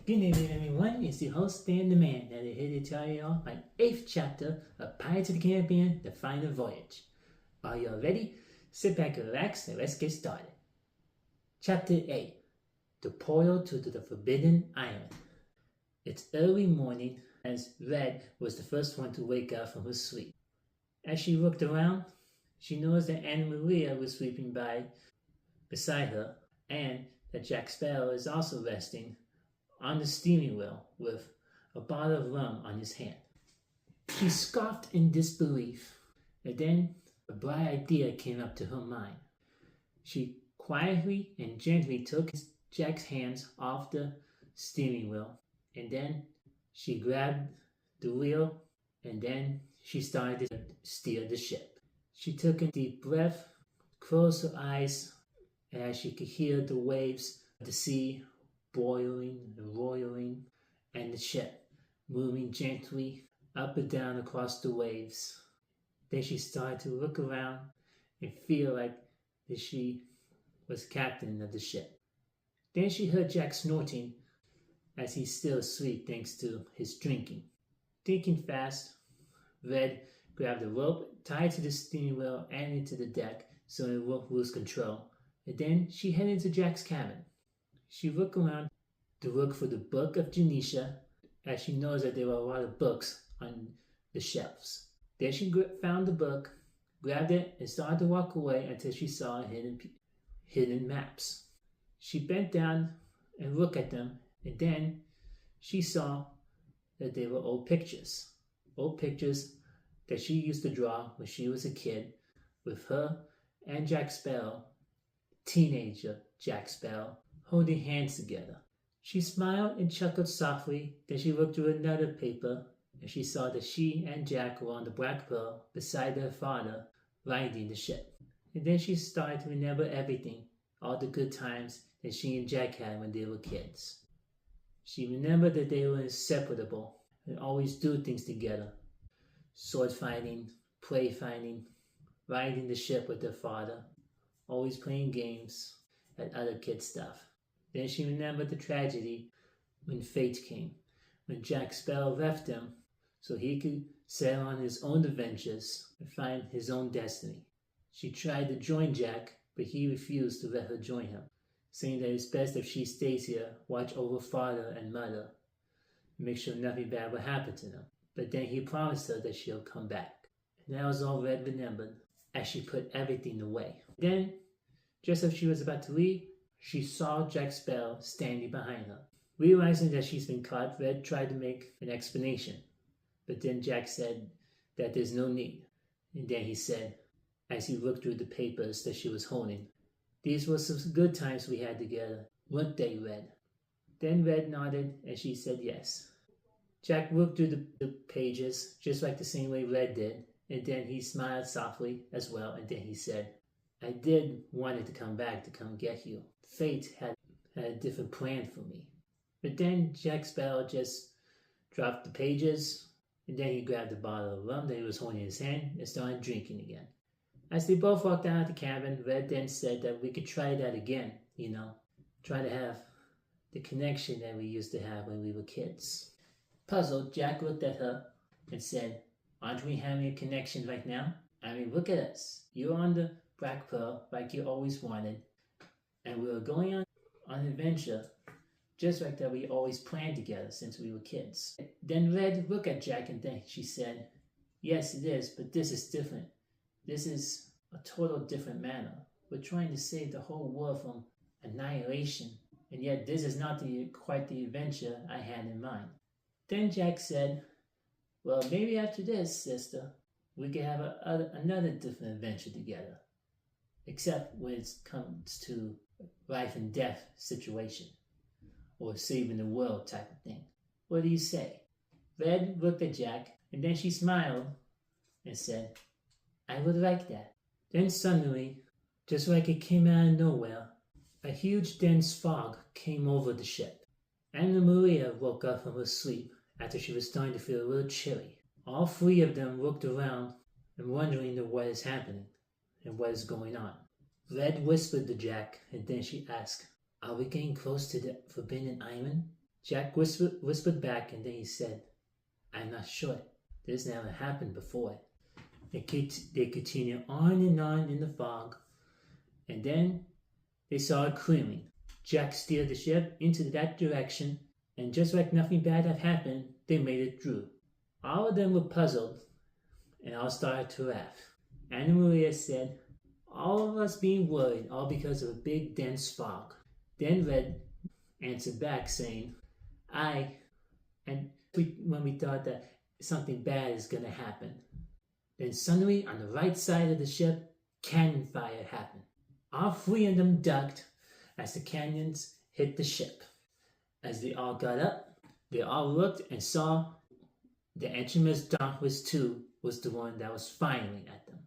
Good evening, everyone. It's the host, Dan the Man, that is here to tell you all my 8th chapter of Pirates of the Caribbean, The Final Voyage. Are you all ready? Sit back and relax, and let's get started. Chapter 8, The Portal to the Forbidden Island. It's early morning, as Red was the first one to wake up from her sleep. As she looked around, she noticed that Annamaria was sleeping beside her, and that Jack Sparrow is also resting on the steering wheel with a bottle of rum on his hand. She scoffed in disbelief, and then a bright idea came up to her mind. She quietly and gently took Jack's hands off the steering wheel, and then she grabbed the wheel, and then she started to steer the ship. She took a deep breath, closed her eyes, as she could hear the waves of the sea boiling and roiling, and the ship moving gently up and down across the waves. Then she started to look around and feel like that she was captain of the ship. Then she heard Jack snorting as he's still asleep thanks to his drinking. Thinking fast, Red grabbed a rope tied to the steering wheel and into the deck so it won't lose control, and then she headed to Jack's cabin. She looked around to look for the Book of Janisha, as she knows that there were a lot of books on the shelves. Then she found the book, grabbed it, and started to walk away until she saw hidden maps. She bent down and looked at them, and then she saw that they were old pictures that she used to draw when she was a kid, with her and Jack Sparrow, teenager Jack Sparrow, holding hands together. She smiled and chuckled softly. Then she looked through another paper, and she saw that she and Jack were on the Black Pearl beside their father, riding the ship. And then she started to remember everything, all the good times that she and Jack had when they were kids. She remembered that they were inseparable and always do things together. Sword fighting, play fighting, riding the ship with their father, always playing games and other kid stuff. Then she remembered the tragedy when fate came, when Jack Sparrow left him so he could sail on his own adventures and find his own destiny. She tried to join Jack, but he refused to let her join him, saying that it's best if she stays here, watch over father and mother, and make sure nothing bad will happen to them. But then he promised her that she'll come back. And that was all Red remembered as she put everything away. Then, just as she was about to leave, she saw Jack Sparrow standing behind her. Realizing that she's been caught, Red tried to make an explanation, but then Jack said that there's no need. And then he said, as he looked through the papers that she was holding, "These were some good times we had together, weren't they, Red?" Then Red nodded and she said yes. Jack looked through the pages just like the same way Red did, and then he smiled softly as well, and then he said, "I did wanted to come back to come get you. Fate had a different plan for me." But then Jack Sparrow just dropped the pages, and then he grabbed the bottle of rum that he was holding in his hand and started drinking again. As they both walked out of the cabin, Red then said that we could try that again, try to have the connection that we used to have when we were kids. Puzzled, Jack looked at her and said, "Aren't we having a connection right now? I mean, look at us. You're on the Black Pearl like you always wanted, and we were going on an adventure just like that we always planned together since we were kids." Then Red looked at Jack and then she said, "Yes, it is, but this is different. This is a total different manner. We're trying to save the whole world from annihilation, and yet this is not quite the adventure I had in mind." Then Jack said, "Well, maybe after this, sister, we could have another different adventure together. Except when it comes to life and death situation, or saving the world type of thing. What do you say?" Red looked at Jack, and then she smiled and said, "I would like that." Then suddenly, just like it came out of nowhere, a huge dense fog came over the ship. Annamaria woke up from her sleep after she was starting to feel a little chilly. All three of them looked around and wondering what is happening and what is going on. Red whispered to Jack, and then she asked, "Are we getting close to the Forbidden Island?" Jack whispered back, and then he said, I'm not sure. This never happened before. They continued on in the fog, and then they saw a clearing. Jack steered the ship into that direction, and just like nothing bad had happened, they made it through. All of them were puzzled, and all started to laugh. Annamaria said, all of us being worried, all because of a big dense fog. Then Red answered back saying, when we thought that something bad is going to happen. Then suddenly, on the right side of the ship, cannon fire happened. All three of them ducked as the cannons hit the ship. As they all got up, they all looked and saw the HMS Dauntless II was the one that was firing at them.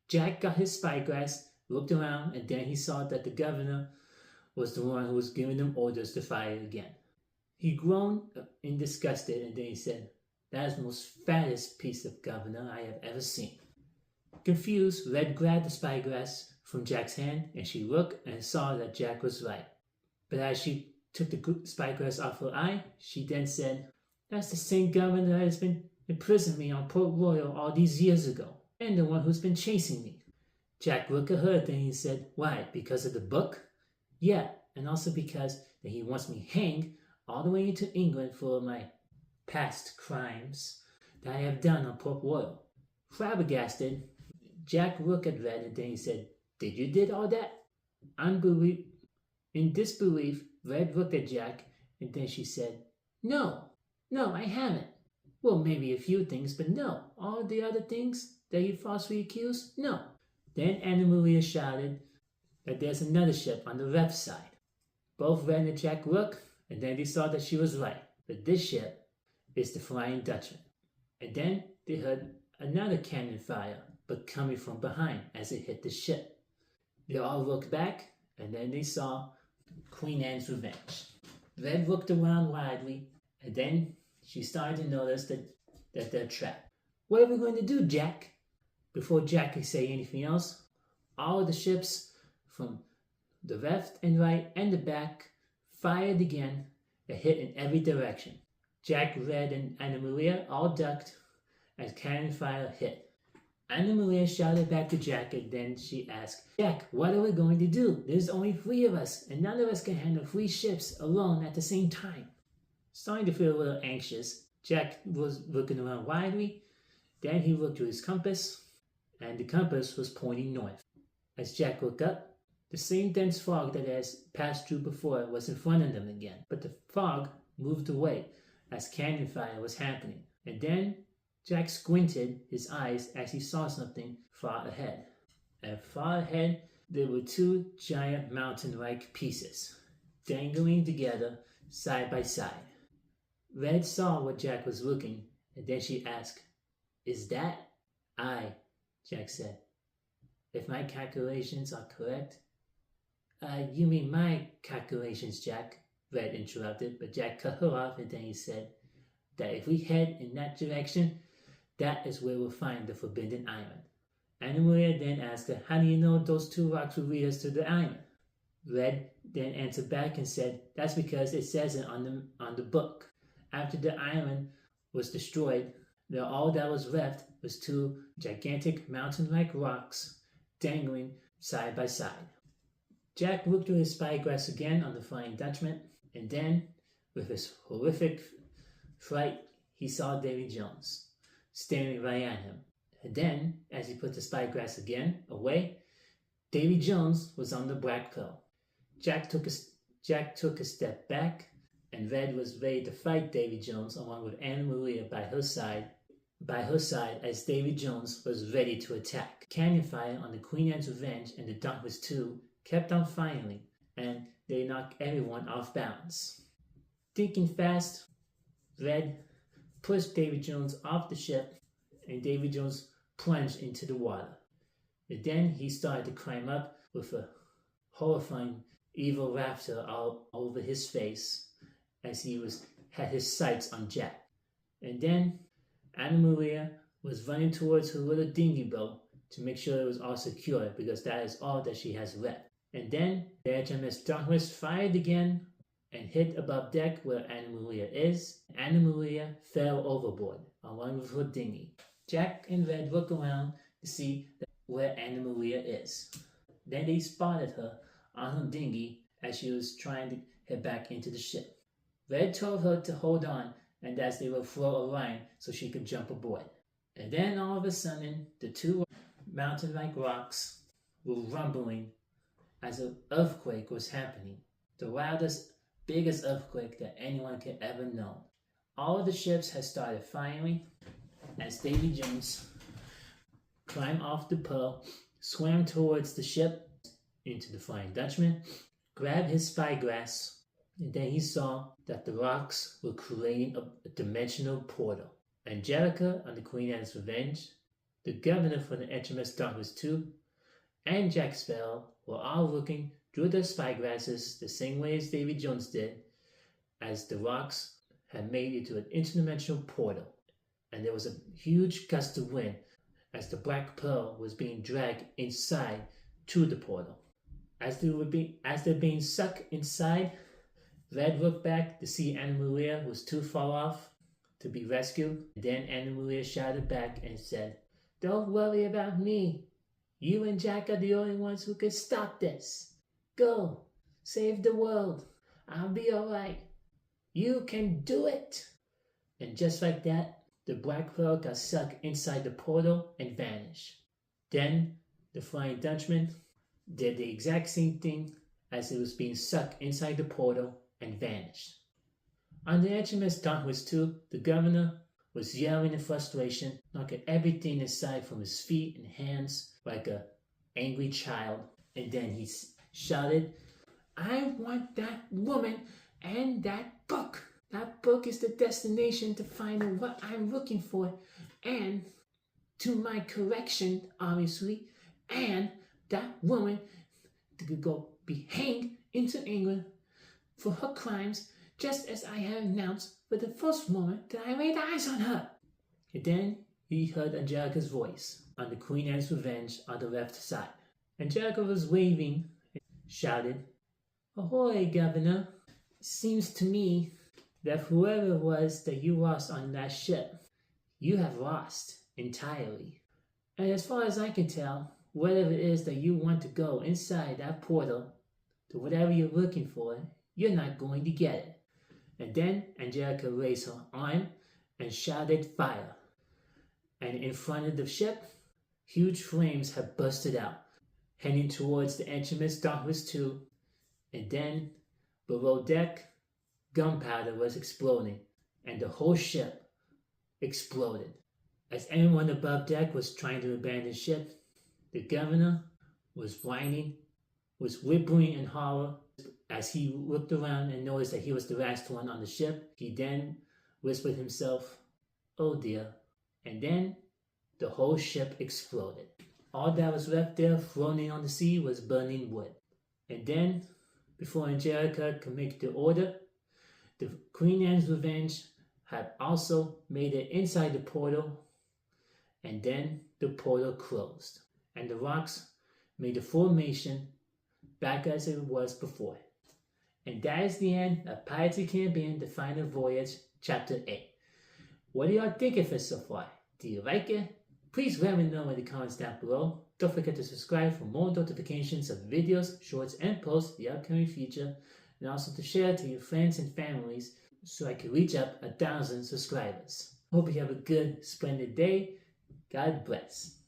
Jack got his spyglass, looked around, and then he saw that the governor was the one who was giving them orders to fire again. He groaned in disgust, and then he said, that is the most fattest piece of governor I have ever seen. Confused, Red grabbed the spyglass from Jack's hand, and she looked and saw that Jack was right. But as she took the spyglass off her eye, she then said, that's the same governor that has been imprisoning me on Port Royal all these years ago, and the one who's been chasing me. Jack looked at her, then he said, why, because of the book? Yeah, and also because that he wants me hanged all the way into England for my past crimes that I have done on Port Royal. Flabbergasted, Jack looked at Red, and then he said, did you did all that? In disbelief, Red looked at Jack, and then she said, no, I haven't. Well, maybe a few things, but no. All the other things that you falsely accused? No. Then Annamaria shouted that there's another ship on the left side. Both Red and Jack looked, and then they saw that she was right. But this ship is the Flying Dutchman. And then they heard another cannon fire, but coming from behind as it hit the ship. They all looked back, and then they saw Queen Anne's Revenge. Red looked around widely, and then she started to notice that they're trapped. What are we going to do, Jack? Before Jack could say anything else, all of the ships from the left and right and the back fired again and hit in every direction. Jack, Red, and Annamaria all ducked as cannon fire hit. Annamaria shouted back to Jack, and then she asked, Jack, what are we going to do? There's only 3 of us, and none of us can handle 3 ships alone at the same time. Starting to feel a little anxious, Jack was looking around widely. Then he looked to his compass, and the compass was pointing north. As Jack looked up, the same dense fog that has passed through before was in front of them again, but the fog moved away as cannon fire was happening. And then Jack squinted his eyes as he saw something far ahead. And far ahead, there were 2 giant mountain-like pieces, dangling together side by side. Red saw what Jack was looking, and then she asked, is that? Aye, Jack said. If my calculations are correct. You mean my calculations, Jack? Red interrupted, but Jack cut her off, and then he said that if we head in that direction, that is where we'll find the Forbidden Island. Annamaria then asked her, how do you know those 2 rocks will lead us to the island? Red then answered back and said, that's because it says it on the book. After the island was destroyed, all that was left was 2 gigantic mountain-like rocks dangling side by side. Jack looked through his spyglass again on the Flying Dutchman, and then, with his horrific fright, he saw Davy Jones staring right at him. And then, as he put the spyglass again away, Davy Jones was on the black pearl. Jack took a step back, and Red was ready to fight Davy Jones along with Annamaria by her side as Davy Jones was ready to attack. Cannon fire on the Queen Anne's Revenge and the Dauntless II kept on firing, and they knocked everyone off balance. Thinking fast, Red pushed Davy Jones off the ship, and Davy Jones plunged into the water. And then he started to climb up with a horrifying evil laughter all over his face as he had his sights on Jack. And then Annamaria was running towards her little dinghy boat to make sure it was all secure, because that is all that she has left. And then the HMS Dauntless fired again, and hit above deck where Annamaria is. Annamaria fell overboard along with her dinghy. Jack and Red look around to see where Annamaria is. Then they spotted her on her dinghy as she was trying to head back into the ship. Red told her to hold on and as they would throw a line so she could jump aboard. And then all of a sudden, the two mountain-like rocks were rumbling as an earthquake was happening. The wildest, biggest earthquake that anyone could ever know. All of the ships had started firing as Davy Jones climbed off the pearl, swam towards the ship into the Flying Dutchman, grabbed his spyglass, and then he saw that the rocks were creating a dimensional portal. Angelica on the Queen Anne's Revenge, the governor for the HMS Dauntless II, and Jack Sparrow were all looking through their spyglasses the same way as Davy Jones did, as the rocks had made it to an interdimensional portal, and there was a huge gust of wind as the Black Pearl was being dragged inside to the portal. As they're being sucked inside, Red looked back to see Annamaria was too far off to be rescued. Then Annamaria shouted back and said, "Don't worry about me. You and Jack are the only ones who can stop this. Go, save the world. I'll be alright. You can do it." And just like that, the Black Pearl got sucked inside the portal and vanished. Then the Flying Dutchman did the exact same thing as it was being sucked inside the portal and vanished. On the HMS Dauntless II, the governor was yelling in frustration, knocking everything aside from his feet and hands like an angry child. And then he shouted, "I want that woman and that book. That book is the destination to find what I'm looking for. And to my correction, obviously, and that woman could go be hanged into England for her crimes, just as I have announced for the first moment that I laid eyes on her." And then he heard Angelica's voice on the Queen Anne's Revenge on the left side. Angelica was waving and shouted, "Ahoy, Governor. Seems to me that whoever it was that you lost on that ship, you have lost entirely. And as far as I can tell, whatever it is that you want to go inside that portal to whatever you're looking for, you're not going to get it." And then Angelica raised her arm and shouted fire. And in front of the ship, huge flames had busted out, heading towards the HMS Dauntless II. And then, below deck, gunpowder was exploding, and the whole ship exploded. As everyone above deck was trying to abandon ship, the governor was whining, was whimpering in horror. As he looked around and noticed that he was the last one on the ship, he then whispered himself, "Oh dear." And then the whole ship exploded. All that was left there floating on the sea was burning wood. And then, before Angelica could make the order, the Queen Anne's Revenge had also made it inside the portal, and then the portal closed, and the rocks made the formation back as it was before. And that is the end of Pirates of the Caribbean, The Final Voyage, Chapter 8. What do y'all think of it so far? Do you like it? Please let me know in the comments down below. Don't forget to subscribe for more notifications of videos, shorts, and posts the upcoming future, and also to share to your friends and families so I can reach up 1,000 subscribers. Hope you have a good, splendid day. God bless.